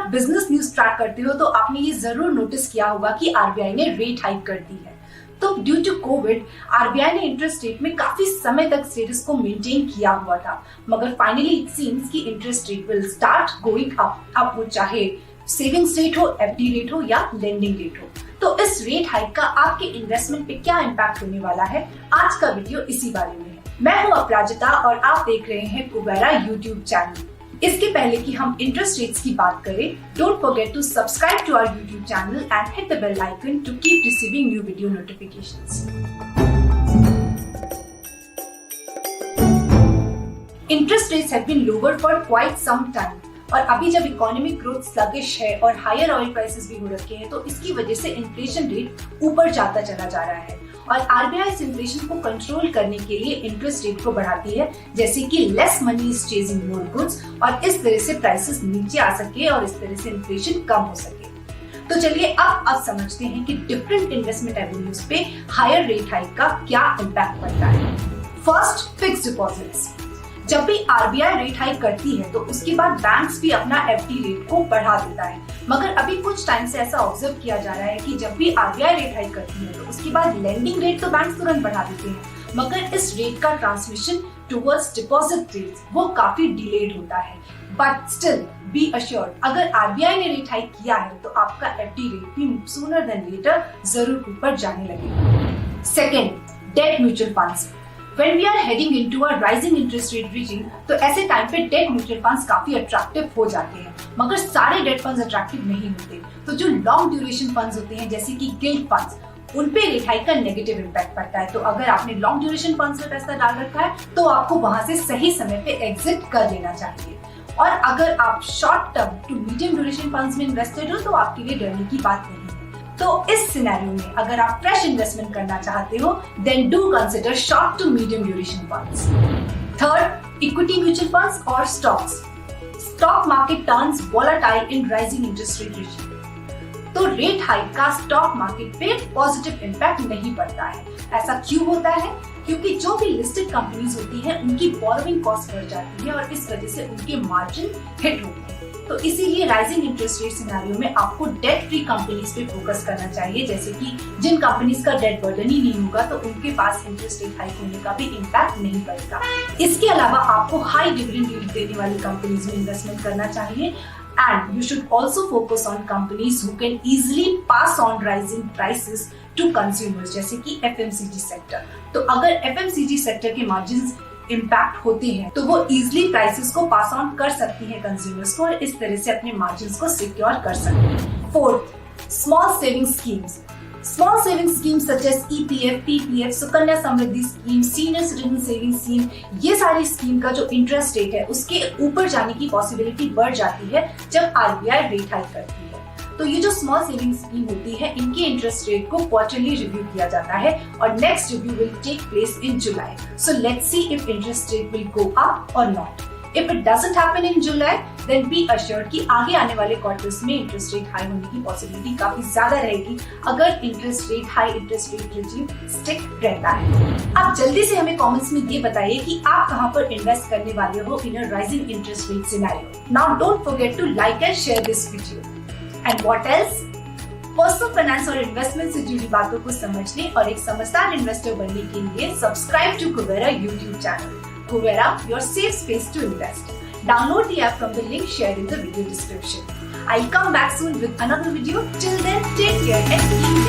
आप business news track करते हो तो आपने ये जरूर नोटिस किया होगा कि आरबीआई ने रेट हाइक कर दी है। तो ड्यू टू कोविड आरबीआई ने इंटरेस्ट रेट में काफी समय तक स्टेटस को मेंटेन किया हुआ था, मगर फाइनली इट सीम्स कि interest rate will start going up वो चाहे सेविंग्स रेट हो, एफडी रेट हो या लेंडिंग रेट हो। तो इस रेट हाइक का आपके इन्वेस्टमेंट पे क्या इम्पैक्ट होने वाला है, आज का वीडियो इसी बारे में है। मैं हूँ अपराजिता और आप देख रहे हैं कुबेरा यूट्यूब चैनल। इसके पहले कि हम इंटरेस्ट रेट्स की बात करें, don't forget to subscribe to our YouTube channel and hit the bell icon to keep receiving new video notifications. Interest rates have been lower for quite some time, और अभी जब इकोनॉमिक ग्रोथ स्लगिश है और higher oil prices भी हो रखे हैं, तो इसकी वजह से इन्फ्लेशन रेट ऊपर जाता चला जा रहा है। और आरबीआई इस इन्फ्लेशन को कंट्रोल करने के लिए इंटरेस्ट रेट को बढ़ाती है, जैसे कि less money is chasing more goods, और इस तरह से प्राइसेस नीचे आ सके और इस तरह से इन्फ्लेशन कम हो सके। तो चलिए अब समझते हैं कि डिफरेंट इन्वेस्टमेंट एवेन्यूज पे हायर रेट हाइक का क्या इम्पैक्ट पड़ता है। First, fixed deposits. जब भी आरबीआई रेट हाइक करती है तो उसके बाद बैंक्स भी अपना एफडी रेट को बढ़ा देता है, मगर अभी कुछ टाइम से ऐसा ऑब्जर्व किया जा रहा है कि जब भी आरबीआई रेट हाइक करती है तो उसके बाद लेंडिंग रेट तो बैंक तुरंत बढ़ा देते हैं, मगर इस रेट का ट्रांसमिशन टुवर्ड्स डिपॉजिट रेट्स वो काफी डिलेड होता है। बट स्टिल बी अश्योर्ड, अगर आरबीआई ने रेट हाइक किया है तो आपका एफडी रेट भी सूनर देन लेटर जरूर ऊपर जाने लगेगा। Second, debt mutual funds. When we are heading into a rising interest rate regime, तो ऐसे टाइम पे डेट म्यूचुअल फंड्स काफी अट्रैक्टिव हो जाते हैं, मगर सारे डेट फंड्स अट्रैक्टिव नहीं होते। तो जो लॉन्ग ड्यूरेशन फंड्स होते हैं जैसे कि गिल्ड फंड्स, उन पे रेट हाइक का नेगेटिव इम्पैक्ट पड़ता है। तो अगर आपने लॉन्ग ड्यूरेशन फंड्स में पैसा डाल रखा है तो आपको वहां से सही समय पे एग्जिट कर लेना चाहिए। और अगर आप short term to medium duration funds में इन्वेस्टेड हो तो आपके लिए डरने की बात नहीं है। तो इस सिनेरियो में अगर आप फ्रेश इन्वेस्टमेंट करना चाहते हो, then do consider short to medium duration funds. Third, equity mutual funds और stocks. Stock market turns volatile in rising interest rate regime. तो रेट हाइक का स्टॉक मार्केट पे पॉजिटिव इम्पैक्ट नहीं पड़ता है। ऐसा क्यों होता है? क्योंकि जो भी लिस्टेड कंपनीज होती हैं उनकी बोरोइंग कॉस्ट बढ़ जाती है और इस वजह से उनके मार्जिन हिट होते हैं। तो इसीलिए राइजिंग इंटरेस्ट रेट सिनेरियो में आपको डेट फ्री कंपनीज पे फोकस करना चाहिए, जैसे कि जिन कंपनीज का डेट बर्डन ही नहीं होगा तो उनके पास इंटरेस्ट रेट हाइक होने का भी इम्पैक्ट नहीं पड़ेगा। इसके अलावा आपको हाई डिविडेंड यील्ड देने वाली कंपनीज में इन्वेस्टमेंट करना चाहिए, and you should also focus on companies who can easily pass on rising prices to consumers, जैसे कि FMCG सेक्टर। तो अगर FMCG सेक्टर के मार्जिन्स इम्पैक्ट होते हैं तो वो इजिली प्राइसेस को पास ऑन कर सकती है कंज्यूमर्स को, और इस तरह से अपने मार्जिन्स को सिक्योर कर सकते हैं। Fourth, small saving schemes. Small saving schemes such as EPF, PPF, Sukanya Samriddhi scheme, senior citizen saving scheme, ये सारी स्कीम का जो इंटरेस्ट रेट है उसके ऊपर जाने की पॉसिबिलिटी बढ़ जाती है जब आरबीआई रेट हाइक करती है। तो ये जो स्मॉल सेविंग स्कीम होती है इनके इंटरेस्ट रेट को क्वार्टरली रिव्यू किया जाता है और next review will take place in July. So let's see if interest rate will go up or not. If it doesn't happen in July, then be assured कि आगे आने वाले quarters में इंटरेस्ट रेट हाई होने की possibility काफी ज्यादा रहेगी अगर interest rate high interest rate regime stick रहता है। अब जल्दी से हमें कमेंट्स में ये बताइए कि आप कहां पर इन्वेस्ट करने वाले हो in a rising interest rate scenario. Now don't forget to like and share this video. And what else? Personal finance और इन्वेस्टमेंट से जुड़ी बातों को समझने और एक समझदार इन्वेस्टर बनने के लिए subscribe to Kubera YouTube channel. Kubera, your safe space to invest. Download the app from the link shared in the video description. I'll come back soon with another video. Till then, take care and keep